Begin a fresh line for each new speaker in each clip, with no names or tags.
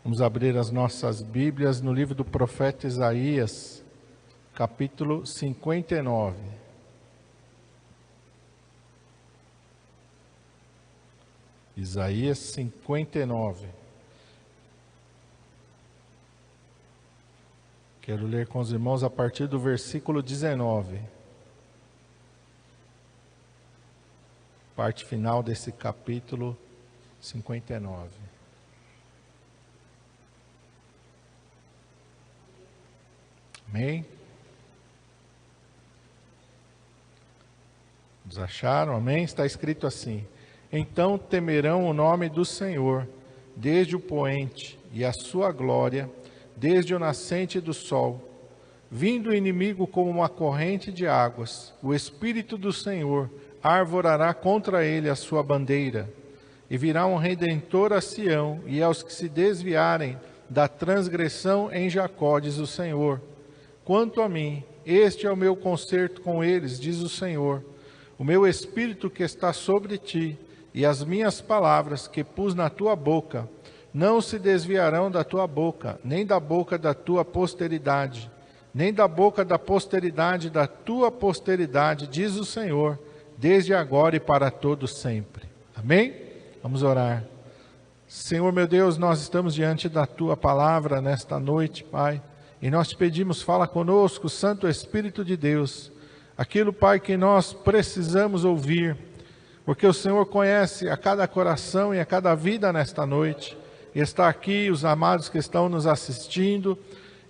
Vamos abrir as nossas Bíblias no livro do profeta Isaías, capítulo 59. Isaías 59. Quero ler com os irmãos a partir do versículo 19. Parte final desse capítulo 59. Amém? Nos acharam? Amém? Está escrito assim: então temerão o nome do Senhor, desde o poente, e a sua glória, desde o nascente do sol. Vindo o inimigo como uma corrente de águas, o Espírito do Senhor arvorará contra ele a sua bandeira. E virá um Redentor a Sião, e aos que se desviarem da transgressão em Jacó, diz o Senhor. Quanto a mim, este é o meu concerto com eles, diz o Senhor. O meu Espírito que está sobre ti, e as minhas palavras que pus na tua boca, não se desviarão da tua boca, nem da boca da tua posteridade, nem da boca da posteridade da tua posteridade, diz o Senhor, desde agora e para todo sempre. Amém? Vamos orar. Senhor meu Deus, nós estamos diante da tua palavra nesta noite, Pai, e nós te pedimos, fala conosco, Santo Espírito de Deus, aquilo, Pai, que nós precisamos ouvir, porque o Senhor conhece a cada coração e a cada vida nesta noite, e está aqui os amados que estão nos assistindo,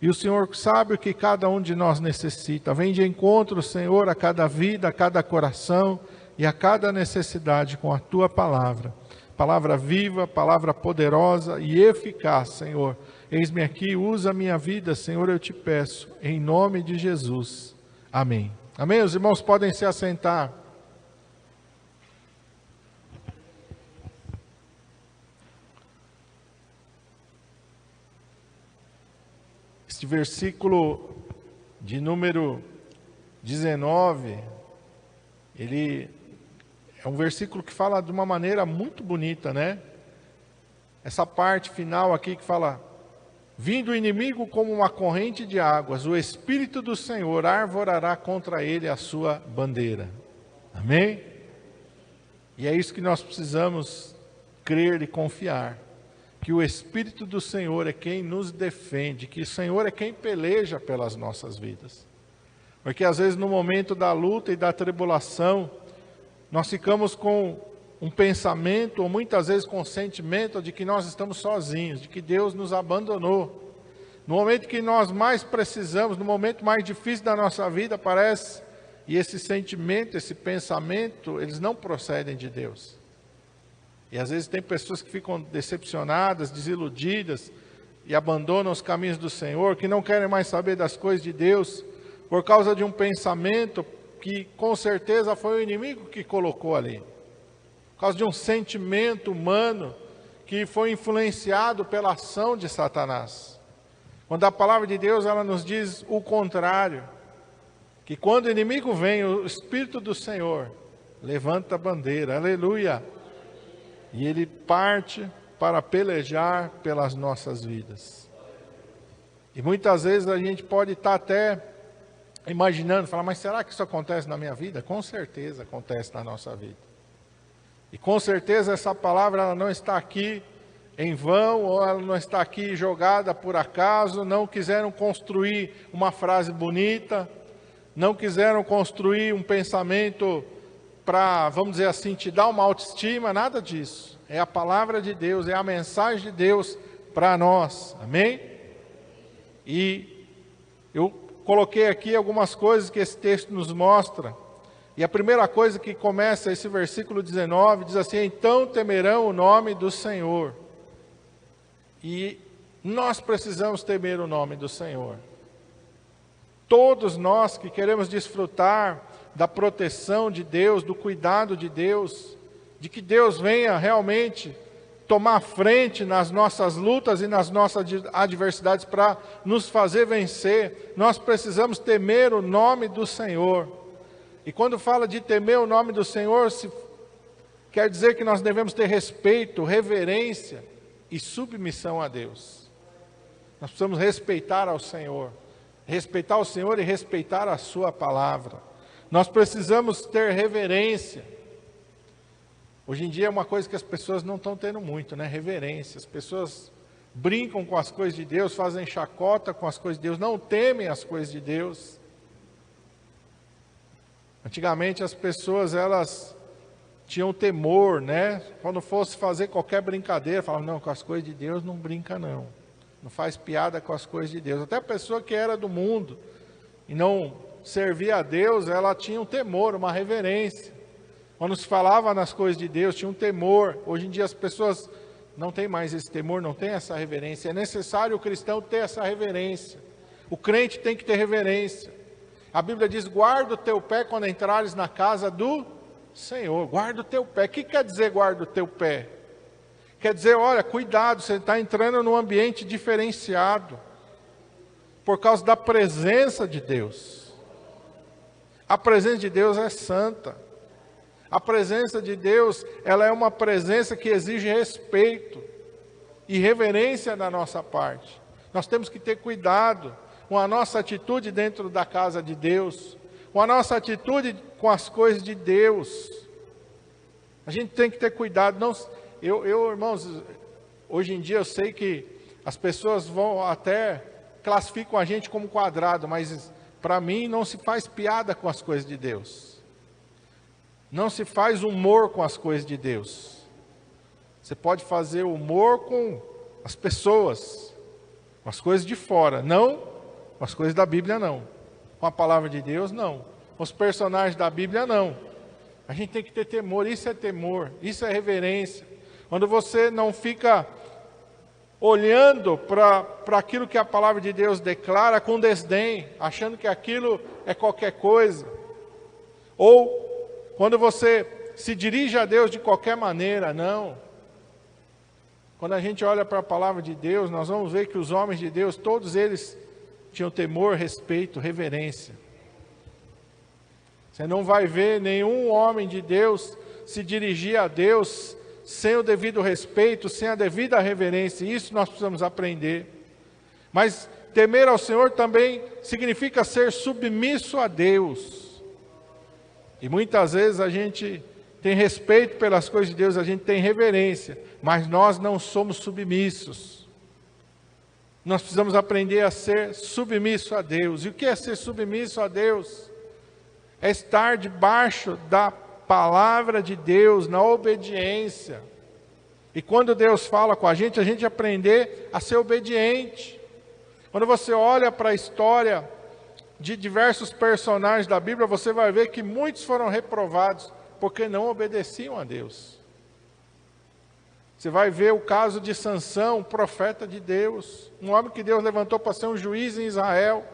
e o Senhor sabe o que cada um de nós necessita. Vem de encontro, Senhor, a cada vida, a cada coração e a cada necessidade com a tua palavra. Palavra viva, palavra poderosa e eficaz, Senhor. Eis-me aqui, usa a minha vida, Senhor, eu te peço, em nome de Jesus. Amém. Amém? Os irmãos podem se assentar. Este versículo de número 19, ele é um versículo que fala de uma maneira muito bonita, né? Essa parte final aqui que fala: vindo o inimigo como uma corrente de águas, o Espírito do Senhor arvorará contra ele a sua bandeira. Amém? E é isso que nós precisamos crer e confiar. Que o Espírito do Senhor é quem nos defende, que o Senhor é quem peleja pelas nossas vidas. Porque às vezes no momento da luta e da tribulação, nós ficamos com um pensamento, ou muitas vezes com o sentimento de que nós estamos sozinhos, de que Deus nos abandonou. No momento que nós mais precisamos, no momento mais difícil da nossa vida, parece, e esse sentimento, esse pensamento, eles não procedem de Deus. E às vezes tem pessoas que ficam decepcionadas, desiludidas, e abandonam os caminhos do Senhor, que não querem mais saber das coisas de Deus, por causa de um pensamento que com certeza foi o inimigo que colocou ali. Por causa de um sentimento humano que foi influenciado pela ação de Satanás. Quando a palavra de Deus, ela nos diz o contrário. Que quando o inimigo vem, o Espírito do Senhor levanta a bandeira. Aleluia! E ele parte para pelejar pelas nossas vidas. E muitas vezes a gente pode estar até imaginando, falar, mas será que isso acontece na minha vida? Com certeza acontece na nossa vida. E com certeza essa palavra ela não está aqui em vão, ou ela não está aqui jogada por acaso, não quiseram construir uma frase bonita, não quiseram construir um pensamento para, vamos dizer assim, te dar uma autoestima, nada disso. É a palavra de Deus, é a mensagem de Deus para nós, amém? E eu coloquei aqui algumas coisas que esse texto nos mostra. E a primeira coisa que começa esse versículo 19, diz assim: então temerão o nome do Senhor. E nós precisamos temer o nome do Senhor. Todos nós que queremos desfrutar da proteção de Deus, do cuidado de Deus, de que Deus venha realmente tomar frente nas nossas lutas e nas nossas adversidades para nos fazer vencer, nós precisamos temer o nome do Senhor. E quando fala de temer o nome do Senhor, quer dizer que nós devemos ter respeito, reverência e submissão a Deus. Nós precisamos respeitar ao Senhor. Respeitar o Senhor e respeitar a sua palavra. Nós precisamos ter reverência. Hoje em dia é uma coisa que as pessoas não estão tendo muito, né? Reverência. As pessoas brincam com as coisas de Deus, fazem chacota com as coisas de Deus, não temem as coisas de Deus. Antigamente as pessoas, elas tinham temor, né? Quando fosse fazer qualquer brincadeira, falavam, não, com as coisas de Deus não brinca não. Não faz piada com as coisas de Deus. Até a pessoa que era do mundo e não servia a Deus, ela tinha um temor, uma reverência. Quando se falava nas coisas de Deus, tinha um temor. Hoje em dia as pessoas não têm mais esse temor, não têm essa reverência. É necessário o cristão ter essa reverência. O crente tem que ter reverência. A Bíblia diz, guarda o teu pé quando entrares na casa do Senhor. Guarda o teu pé. O que quer dizer guarda o teu pé? Quer dizer, olha, cuidado, você está entrando num ambiente diferenciado. Por causa da presença de Deus. A presença de Deus é santa. A presença de Deus, ela é uma presença que exige respeito e reverência da nossa parte. Nós temos que ter cuidado com a nossa atitude dentro da casa de Deus, com a nossa atitude com as coisas de Deus. A gente tem que ter cuidado. Não, irmãos, hoje em dia eu sei que as pessoas vão até classificam a gente como quadrado, mas para mim não se faz piada com as coisas de Deus. Não se faz humor com as coisas de Deus. Você pode fazer humor com as pessoas, com as coisas de fora, não com as coisas da Bíblia, não. Com a palavra de Deus, não. Com os personagens da Bíblia, não. A gente tem que ter temor, isso é temor, isso é reverência. Quando você não fica olhando para aquilo que a palavra de Deus declara com desdém, achando que aquilo é qualquer coisa. Ou quando você se dirige a Deus de qualquer maneira, não. Quando a gente olha para a palavra de Deus, nós vamos ver que os homens de Deus, todos eles tinham temor, respeito, reverência. Você não vai ver nenhum homem de Deus se dirigir a Deus sem o devido respeito, sem a devida reverência. Isso nós precisamos aprender. Mas temer ao Senhor também significa ser submisso a Deus. E muitas vezes a gente tem respeito pelas coisas de Deus, a gente tem reverência, mas nós não somos submissos. Nós precisamos aprender a ser submisso a Deus. E o que é ser submisso a Deus? É estar debaixo da palavra de Deus, na obediência. E quando Deus fala com a gente aprender a ser obediente. Quando você olha para a história de diversos personagens da Bíblia, você vai ver que muitos foram reprovados porque não obedeciam a Deus. Você vai ver o caso de Sansão, um profeta de Deus, um homem que Deus levantou para ser um juiz em Israel,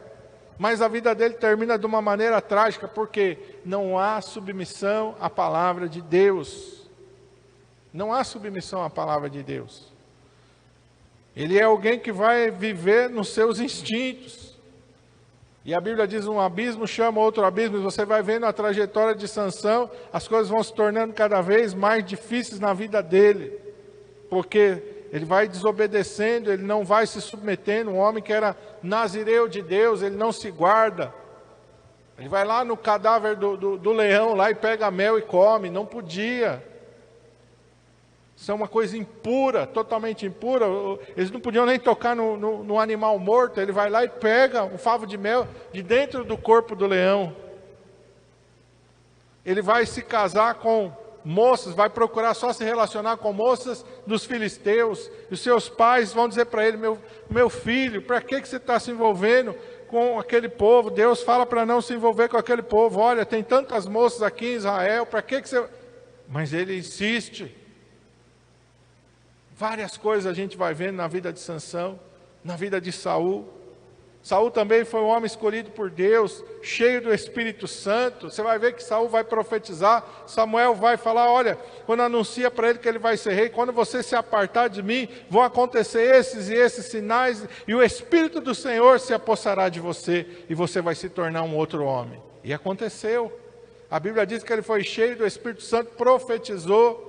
mas a vida dele termina de uma maneira trágica, porque não há submissão à palavra de Deus. Não há submissão à palavra de Deus. Ele é alguém que vai viver nos seus instintos. E a Bíblia diz, um abismo chama outro abismo, e você vai vendo a trajetória de Sansão, as coisas vão se tornando cada vez mais difíceis na vida dele, porque ele vai desobedecendo, ele não vai se submetendo. Um homem que era nazireu de Deus, ele não se guarda. Ele vai lá no cadáver do leão lá e pega mel e come, não podia. Isso é uma coisa impura, totalmente impura. Eles não podiam nem tocar no animal morto. Ele vai lá e pega um favo de mel de dentro do corpo do leão. Ele vai se casar com moças, vai procurar só se relacionar com moças dos filisteus. E os seus pais vão dizer para ele, meu filho, para que você está se envolvendo com aquele povo? Deus fala para não se envolver com aquele povo. Olha, tem tantas moças aqui em Israel, para que você... Mas ele insiste. Várias coisas a gente vai vendo na vida de Sansão, na vida de Saul. Saul também foi um homem escolhido por Deus, cheio do Espírito Santo. Você vai ver que Saul vai profetizar, Samuel vai falar, olha, quando anuncia para ele que ele vai ser rei, quando você se apartar de mim, vão acontecer esses e esses sinais, e o Espírito do Senhor se apossará de você, e você vai se tornar um outro homem. E aconteceu. A Bíblia diz que ele foi cheio do Espírito Santo, profetizou.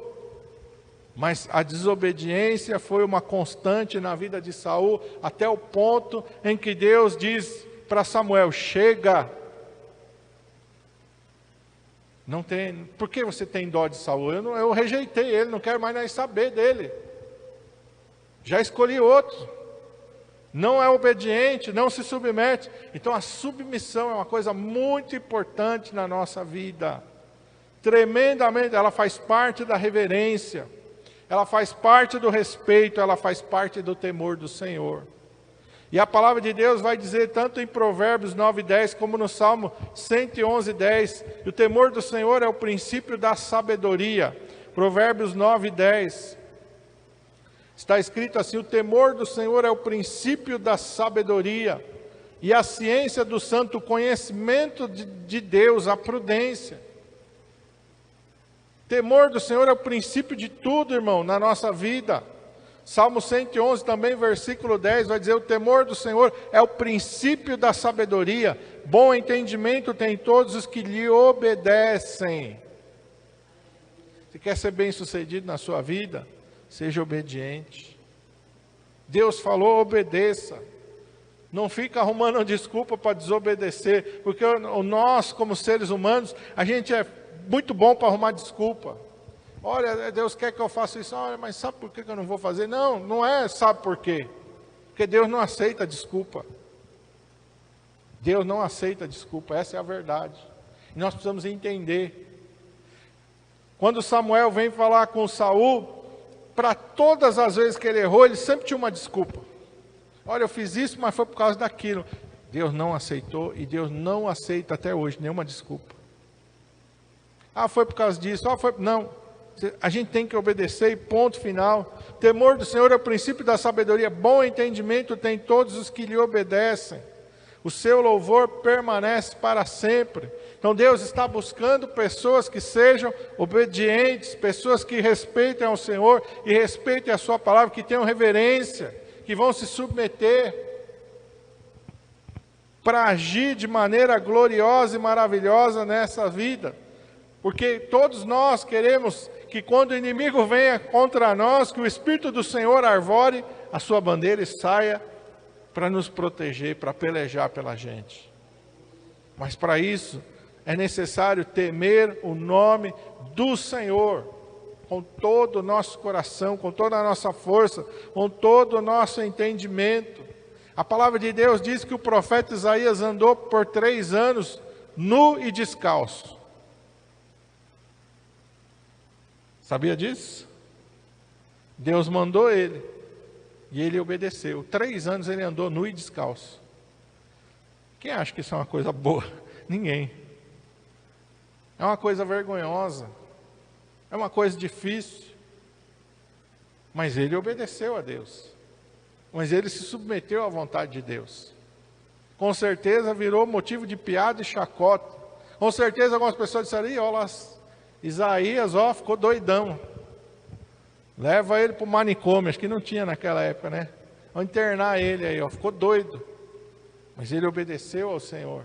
Mas a desobediência foi uma constante na vida de Saul, até o ponto em que Deus diz para Samuel: chega. Não tem, por que você tem dó de Saul? Eu rejeitei ele, não quero mais nem saber dele. Já escolhi outro. Não é obediente, não se submete. Então a submissão é uma coisa muito importante na nossa vida. Tremendamente, ela faz parte da reverência. Ela faz parte do respeito, ela faz parte do temor do Senhor. E a palavra de Deus vai dizer tanto em Provérbios 9:10 como no Salmo 111:10. O temor do Senhor é o princípio da sabedoria. Provérbios 9:10. Está escrito assim: o temor do Senhor é o princípio da sabedoria. E a ciência do santo conhecimento de Deus, a prudência. Temor do Senhor é o princípio de tudo, irmão, na nossa vida. Salmo 111 também, versículo 10, vai dizer: o temor do Senhor é o princípio da sabedoria. Bom entendimento tem todos os que lhe obedecem. Se quer ser bem sucedido na sua vida, seja obediente. Deus falou, obedeça. Não fica arrumando desculpa para desobedecer, porque nós, como seres humanos, a gente é muito bom para arrumar desculpa. Olha, Deus quer que eu faça isso. Olha, mas sabe por que eu não vou fazer? Não, não é sabe por quê. Porque Deus não aceita desculpa. Deus não aceita desculpa, essa é a verdade. E nós precisamos entender. Quando Samuel vem falar com Saul, para todas as vezes que ele errou, ele sempre tinha uma desculpa. Olha, eu fiz isso, mas foi por causa daquilo. Deus não aceitou e Deus não aceita até hoje nenhuma desculpa. Ah, foi por causa disso. Ah, foi... Não. A gente tem que obedecer e ponto final. Temor do Senhor é o princípio da sabedoria. Bom entendimento tem todos os que lhe obedecem. O seu louvor permanece para sempre. Então Deus está buscando pessoas que sejam obedientes, pessoas que respeitem ao Senhor e respeitem a sua palavra, que tenham reverência, que vão se submeter para agir de maneira gloriosa e maravilhosa nessa vida. Porque todos nós queremos que quando o inimigo venha contra nós, que o Espírito do Senhor arvore a sua bandeira e saia para nos proteger, para pelejar pela gente. Mas para isso é necessário temer o nome do Senhor, com todo o nosso coração, com toda a nossa força, com todo o nosso entendimento. A palavra de Deus diz que o profeta Isaías andou por 3 anos nu e descalço. Sabia disso? Deus mandou ele e ele obedeceu. 3 anos ele andou nu e descalço. Quem acha que isso é uma coisa boa? Ninguém. É uma coisa vergonhosa. É uma coisa difícil. Mas ele obedeceu a Deus. Mas ele se submeteu à vontade de Deus. Com certeza virou motivo de piada e chacota. Com certeza algumas pessoas disseram: olha lá, Isaías, ficou doidão. Leva ele para o manicômio, acho que não tinha naquela época, né? Vamos internar ele aí, ficou doido. Mas ele obedeceu ao Senhor.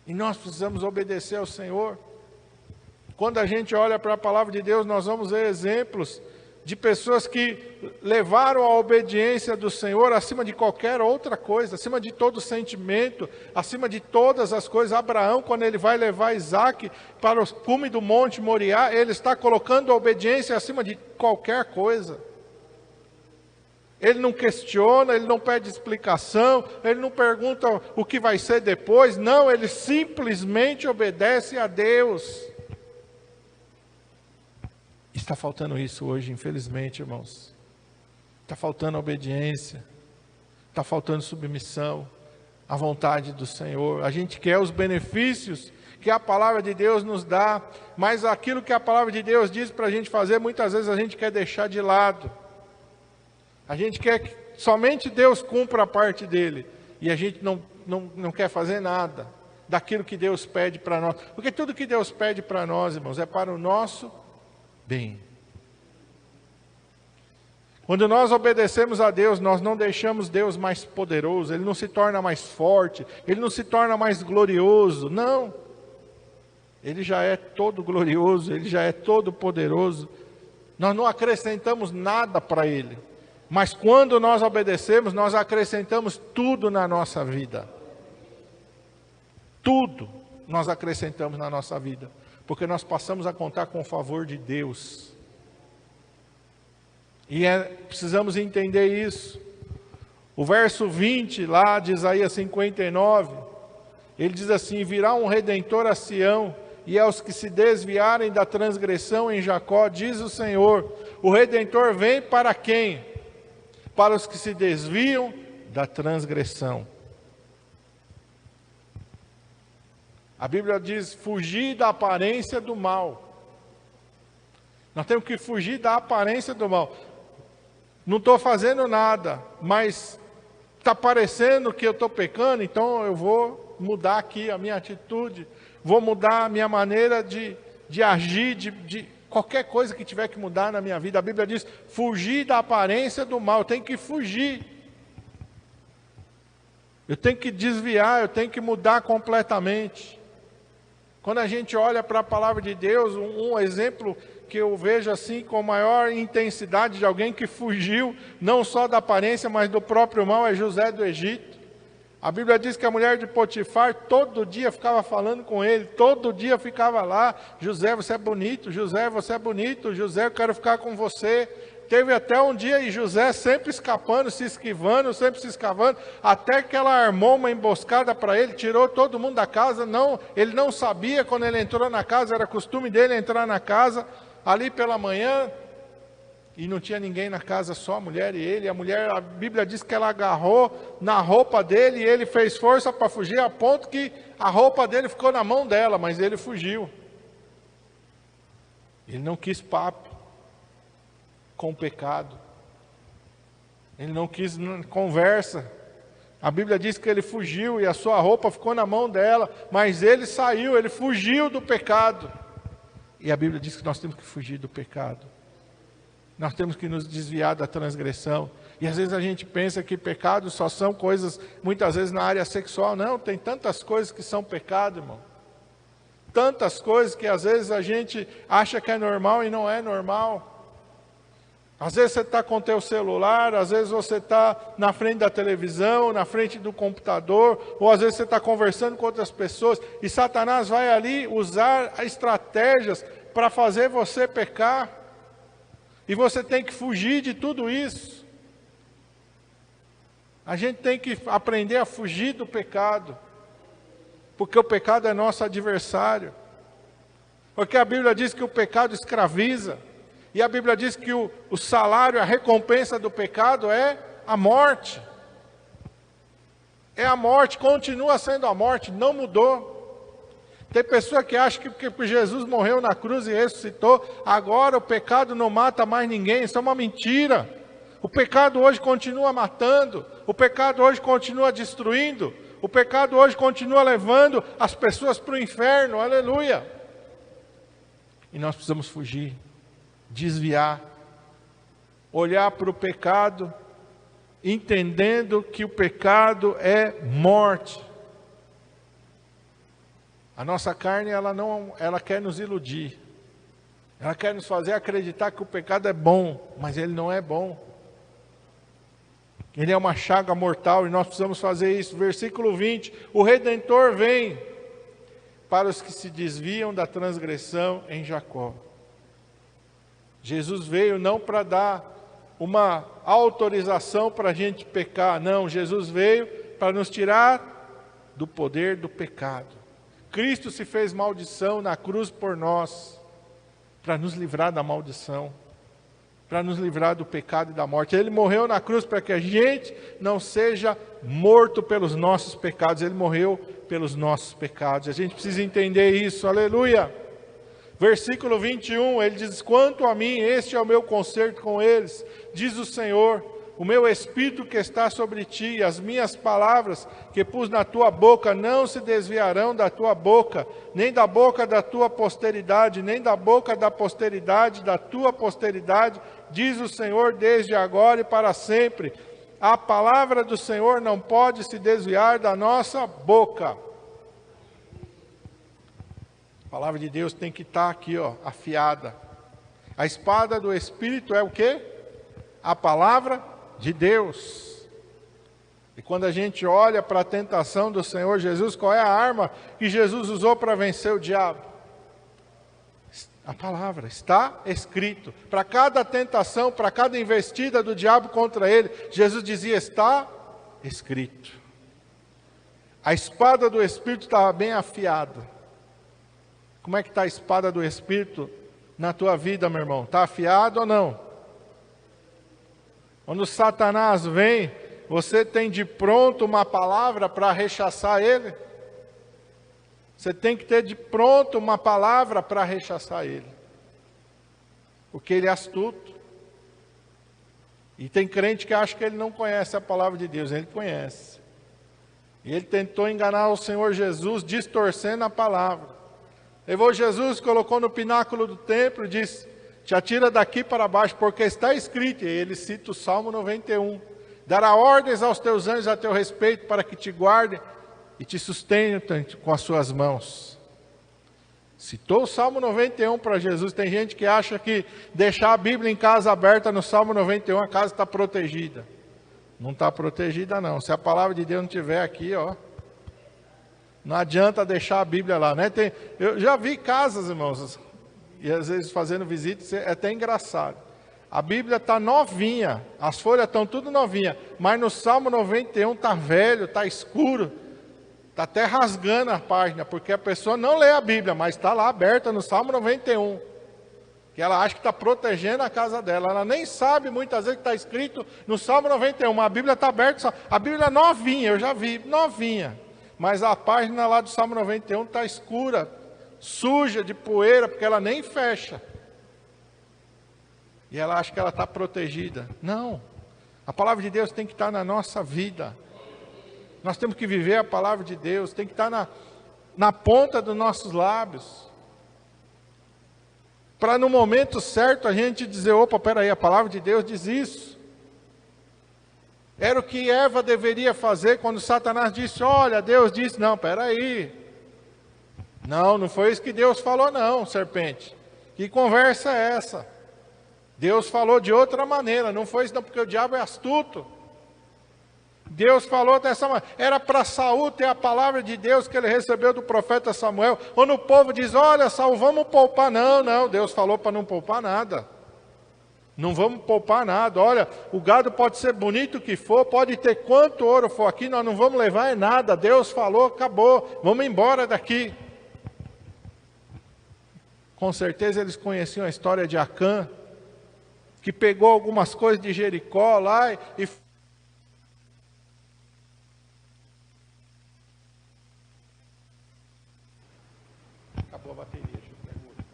E nós precisamos obedecer ao Senhor. Quando a gente olha para a palavra de Deus, nós vamos ver exemplos de pessoas que levaram a obediência do Senhor acima de qualquer outra coisa, acima de todo sentimento, acima de todas as coisas. Abraão, quando ele vai levar Isaac para o cume do Monte Moriá, ele está colocando a obediência acima de qualquer coisa. Ele não questiona, ele não pede explicação, ele não pergunta o que vai ser depois, não, ele simplesmente obedece a Deus. Está faltando isso hoje, infelizmente, irmãos. Está faltando obediência, está faltando submissão à vontade do Senhor. A gente quer os benefícios que a palavra de Deus nos dá, mas aquilo que a palavra de Deus diz para a gente fazer, muitas vezes a gente quer deixar de lado. A gente quer que somente Deus cumpra a parte dele, e a gente não quer fazer nada daquilo que Deus pede para nós. Porque tudo que Deus pede para nós, irmãos, é para o nosso bem. Quando nós obedecemos a Deus, nós não deixamos Deus mais poderoso, Ele não se torna mais forte, Ele não se torna mais glorioso, não. Ele já é todo glorioso, Ele já é todo poderoso. Nós não acrescentamos nada para Ele. Mas quando nós obedecemos, nós acrescentamos tudo na nossa vida. Tudo nós acrescentamos na nossa vida. Porque nós passamos a contar com o favor de Deus. E precisamos entender isso. O verso 20 lá de Isaías 59, ele diz assim: virá um Redentor a Sião, e aos que se desviarem da transgressão em Jacó, diz o Senhor. O Redentor vem para quem? Para os que se desviam da transgressão. A Bíblia diz: fugir da aparência do mal. Nós temos que fugir da aparência do mal. Não estou fazendo nada, mas está parecendo que eu estou pecando, então eu vou mudar aqui a minha atitude, vou mudar a minha maneira de agir, de qualquer coisa que tiver que mudar na minha vida. A Bíblia diz: fugir da aparência do mal. Eu tenho que fugir. Eu tenho que desviar, eu tenho que mudar completamente. Quando a gente olha para a palavra de Deus, um exemplo que eu vejo assim com maior intensidade de alguém que fugiu, não só da aparência, mas do próprio mal, é José do Egito. A Bíblia diz que a mulher de Potifar todo dia ficava falando com ele, todo dia ficava lá: José, você é bonito, José, você é bonito, José, eu quero ficar com você. Teve até um dia e José sempre escapando, se esquivando, sempre se escavando, até que ela armou uma emboscada para ele, tirou todo mundo da casa. Não, ele não sabia quando ele entrou na casa, era costume dele entrar na casa ali pela manhã, e não tinha ninguém na casa, só a mulher e ele. A mulher, a Bíblia diz que ela agarrou na roupa dele e ele fez força para fugir, a ponto que a roupa dele ficou na mão dela, mas ele fugiu. Ele não quis papo com o pecado. Ele não quis conversa. A Bíblia diz que ele fugiu e a sua roupa ficou na mão dela, mas ele saiu, ele fugiu do pecado. E a Bíblia diz que nós temos que fugir do pecado. Nós temos que nos desviar da transgressão. E às vezes a gente pensa que pecados só são coisas, muitas vezes na área sexual. Não, tem tantas coisas que são pecado, irmão. Tantas coisas que às vezes a gente acha que é normal e não é normal. Às vezes você está com o teu celular, às vezes você está na frente da televisão, na frente do computador, ou às vezes você está conversando com outras pessoas, e Satanás vai ali usar estratégias para fazer você pecar. E você tem que fugir de tudo isso. A gente tem que aprender a fugir do pecado, porque o pecado é nosso adversário. Porque a Bíblia diz que o pecado escraviza, e a Bíblia diz que o salário, a recompensa do pecado é a morte. É a morte, continua sendo a morte, não mudou. Tem pessoa que acha que porque Jesus morreu na cruz e ressuscitou, agora o pecado não mata mais ninguém. Isso é uma mentira. O pecado hoje continua matando, o pecado hoje continua destruindo, o pecado hoje continua levando as pessoas para o inferno, aleluia. E nós precisamos fugir, desviar, olhar para o pecado, entendendo que o pecado é morte. A nossa carne, ela quer nos iludir. Ela quer nos fazer acreditar que o pecado é bom, mas ele não é bom. Ele é uma chaga mortal e nós precisamos fazer isso. Versículo 20: o Redentor vem para os que se desviam da transgressão em Jacó. Jesus veio não para dar uma autorização para a gente pecar, não. Jesus veio para nos tirar do poder do pecado. Cristo se fez maldição na cruz por nós, para nos livrar da maldição, para nos livrar do pecado e da morte. Ele morreu na cruz para que a gente não seja morto pelos nossos pecados. Ele morreu pelos nossos pecados. A gente precisa entender isso, aleluia. Versículo 21, ele diz: quanto a mim, este é o meu concerto com eles, diz o Senhor, o meu Espírito que está sobre ti, e as minhas palavras que pus na tua boca não se desviarão da tua boca, nem da boca da tua posteridade, nem da boca da posteridade da tua posteridade, diz o Senhor, desde agora e para sempre. A palavra do Senhor não pode se desviar da nossa boca. A palavra de Deus tem que estar aqui, afiada. A espada do Espírito é o quê? A palavra de Deus. E quando a gente olha para a tentação do Senhor Jesus, qual é a arma que Jesus usou para vencer o diabo? A palavra, está escrito. Para cada tentação, para cada investida do diabo contra ele, Jesus dizia, está escrito. A espada do Espírito estava bem afiada. Como é que está a espada do Espírito na tua vida, meu irmão? Está afiado ou não? Quando Satanás vem, você tem de pronto uma palavra para rechaçar ele? Você tem que ter de pronto uma palavra para rechaçar ele. Porque ele é astuto. E tem crente que acha que ele não conhece a palavra de Deus. Ele conhece. E ele tentou enganar o Senhor Jesus, distorcendo a palavra. Levou Jesus, colocou no pináculo do templo e disse, te atira daqui para baixo, porque está escrito. E ele cita o Salmo 91. Dará ordens aos teus anjos a teu respeito, para que te guardem e te sustenham com as suas mãos. Citou o Salmo 91 para Jesus. Tem gente que acha que deixar a Bíblia em casa aberta no Salmo 91, a casa está protegida. Não está protegida não. Se a palavra de Deus não estiver aqui, ó, não adianta deixar a Bíblia lá, né? Eu já vi casas, irmãos, e às vezes fazendo visita, é até engraçado. A Bíblia está novinha, as folhas estão tudo novinha, mas no Salmo 91 está velho, está escuro, está até rasgando a página, porque a pessoa não lê a Bíblia, mas está lá aberta no Salmo 91, que ela acha que está protegendo a casa dela. Ela nem sabe muitas vezes que está escrito no Salmo 91, mas a Bíblia está aberta, a Bíblia é novinha, eu já vi, novinha, mas a página lá do Salmo 91 está escura, suja de poeira, porque ela nem fecha. E ela acha que ela está protegida. Não. A palavra de Deus tem que estar na nossa vida. Nós temos que viver a palavra de Deus. Tem que estar na ponta dos nossos lábios. Para no momento certo a gente dizer, opa, peraí, a palavra de Deus diz isso. Era o que Eva deveria fazer quando Satanás disse, olha, Deus disse, não, peraí. Não foi isso que Deus falou não, serpente. Que conversa é essa? Deus falou de outra maneira, não foi isso não, porque o diabo é astuto. Deus falou dessa maneira, era para Saul ter a palavra de Deus que ele recebeu do profeta Samuel. Quando o povo diz, olha Saul, vamos poupar, não, Deus falou para não poupar nada. Não vamos poupar nada, olha, o gado pode ser bonito que for, pode ter quanto ouro for aqui, nós não vamos levar nada, Deus falou, acabou, vamos embora daqui. Com certeza eles conheciam a história de Acã, que pegou algumas coisas de Jericó lá e acabou a bateria. Deixa eu pegar outro.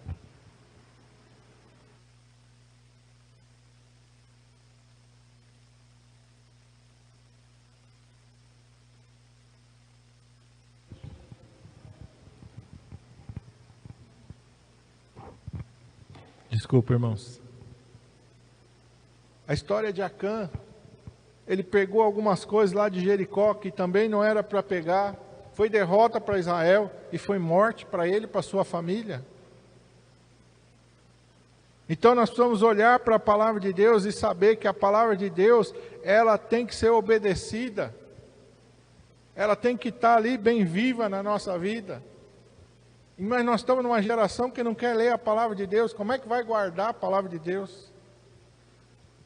Desculpa, irmãos. A história de Acã, ele pegou algumas coisas lá de Jericó, que também não era para pegar, foi derrota para Israel, e foi morte para ele e para sua família. Então nós precisamos olhar para a palavra de Deus e saber que a palavra de Deus, ela tem que ser obedecida, ela tem que estar ali bem viva na nossa vida. Mas nós estamos numa geração que não quer ler a palavra de Deus, como é que vai guardar a palavra de Deus?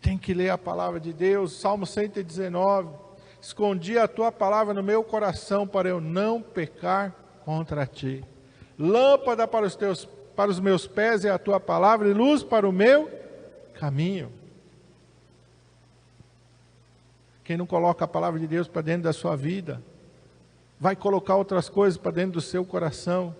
Tem que ler a palavra de Deus. Salmo 119, escondi a tua palavra no meu coração para eu não pecar contra ti. Lâmpada para os meus pés é a tua palavra e luz para o meu caminho. Quem não coloca a palavra de Deus para dentro da sua vida, vai colocar outras coisas para dentro do seu coração.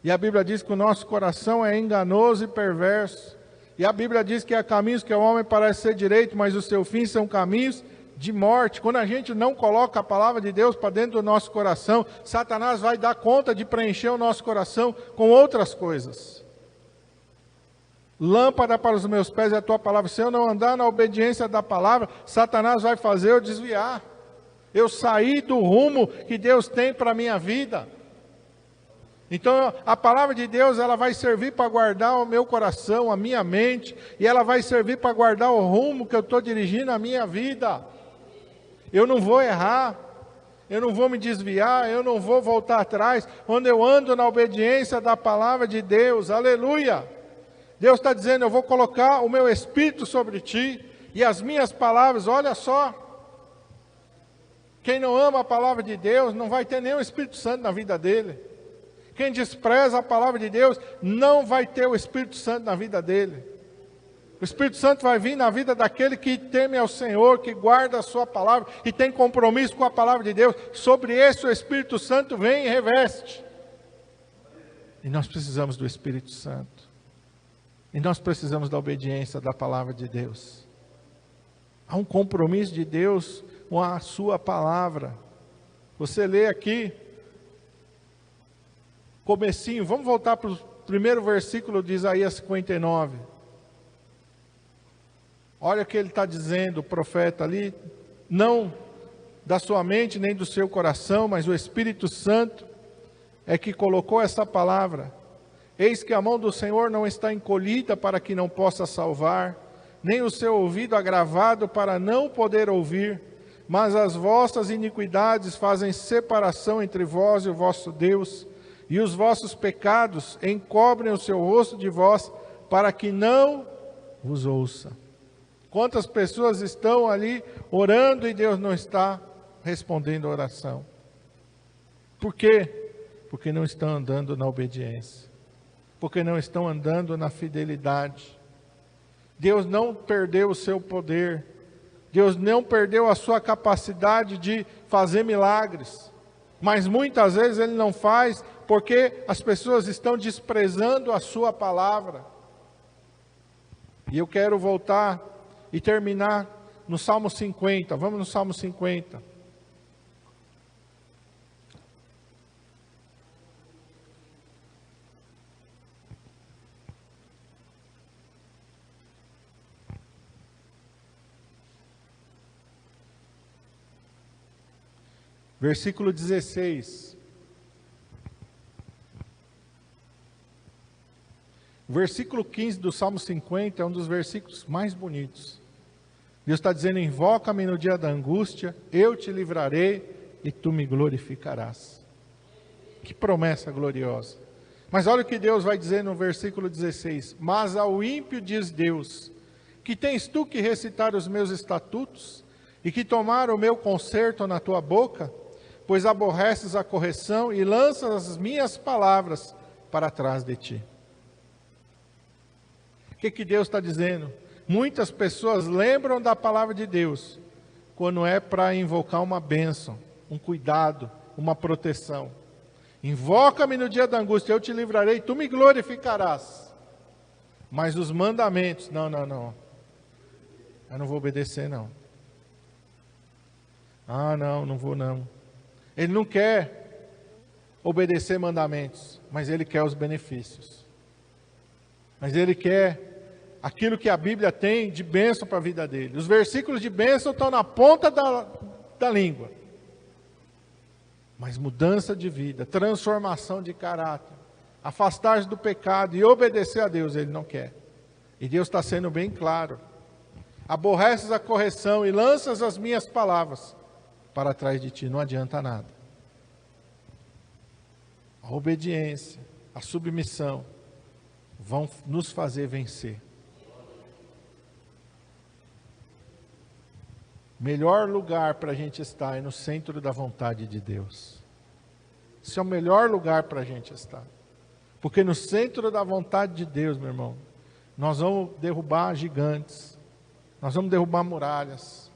E a Bíblia diz que o nosso coração é enganoso e perverso. E a Bíblia diz que há caminhos que o homem parece ser direito, mas o seu fim são caminhos de morte. Quando a gente não coloca a palavra de Deus para dentro do nosso coração, Satanás vai dar conta de preencher o nosso coração com outras coisas. Lâmpada para os meus pés é a tua palavra. Se eu não andar na obediência da palavra, Satanás vai fazer eu desviar. Eu sair do rumo que Deus tem para a minha vida. Então, a palavra de Deus, ela vai servir para guardar o meu coração, a minha mente, e ela vai servir para guardar o rumo que eu estou dirigindo a minha vida. Eu não vou errar, eu não vou me desviar, eu não vou voltar atrás, quando eu ando na obediência da palavra de Deus, aleluia. Deus está dizendo, eu vou colocar o meu Espírito sobre ti, e as minhas palavras, olha só, quem não ama a palavra de Deus, não vai ter nenhum Espírito Santo na vida dele. Quem despreza a palavra de Deus, não vai ter o Espírito Santo na vida dele. O Espírito Santo vai vir na vida daquele que teme ao Senhor, que guarda a sua palavra, e tem compromisso com a palavra de Deus. Sobre esse o Espírito Santo vem e reveste. E nós precisamos do Espírito Santo. E nós precisamos da obediência da palavra de Deus. Há um compromisso de Deus com a sua palavra. Você lê aqui, comecinho, vamos voltar para o primeiro versículo de Isaías 59. Olha o que ele está dizendo, o profeta ali, não da sua mente nem do seu coração, mas o Espírito Santo é que colocou essa palavra. Eis que a mão do Senhor não está encolhida para que não possa salvar, nem o seu ouvido agravado para não poder ouvir, mas as vossas iniquidades fazem separação entre vós e o vosso Deus, e os vossos pecados encobrem o seu rosto de vós, para que não vos ouça. Quantas pessoas estão ali orando e Deus não está respondendo a oração? Por quê? Porque não estão andando na obediência. Porque não estão andando na fidelidade. Deus não perdeu o seu poder. Deus não perdeu a sua capacidade de fazer milagres. Mas muitas vezes Ele não faz porque as pessoas estão desprezando a sua palavra. E eu quero voltar e terminar no Salmo 50. Vamos no Salmo 50. Versículo 16. O versículo 15 do Salmo 50 é um dos versículos mais bonitos. Deus está dizendo, invoca-me no dia da angústia, eu te livrarei e tu me glorificarás. Que promessa gloriosa. Mas olha o que Deus vai dizer no versículo 16. Mas ao ímpio diz Deus, que tens tu que recitar os meus estatutos e que tomar o meu conserto na tua boca, pois aborreces a correção e lanças as minhas palavras para trás de ti. O que Deus está dizendo? Muitas pessoas lembram da palavra de Deus quando é para invocar uma bênção, um cuidado, uma proteção. Invoca-me no dia da angústia, eu te livrarei, tu me glorificarás. Mas os mandamentos, não. Eu não vou obedecer, não. Não vou não. Ele não quer obedecer mandamentos, mas ele quer os benefícios. Mas ele quer aquilo que a Bíblia tem de bênção para a vida dele. Os versículos de bênção estão na ponta da língua. Mas mudança de vida, transformação de caráter, afastar-se do pecado e obedecer a Deus, ele não quer. E Deus está sendo bem claro. Aborreces a correção e lanças as minhas palavras para trás de ti, não adianta nada. A obediência, a submissão vão nos fazer vencer. Melhor lugar para a gente estar é no centro da vontade de Deus. Esse é o melhor lugar para a gente estar. Porque no centro da vontade de Deus, meu irmão, nós vamos derrubar gigantes, nós vamos derrubar muralhas.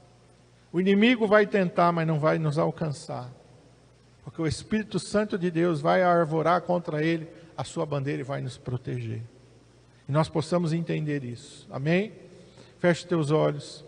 O inimigo vai tentar, mas não vai nos alcançar. Porque o Espírito Santo de Deus vai arvorar contra ele a sua bandeira e vai nos proteger. E nós possamos entender isso. Amém? Feche teus olhos.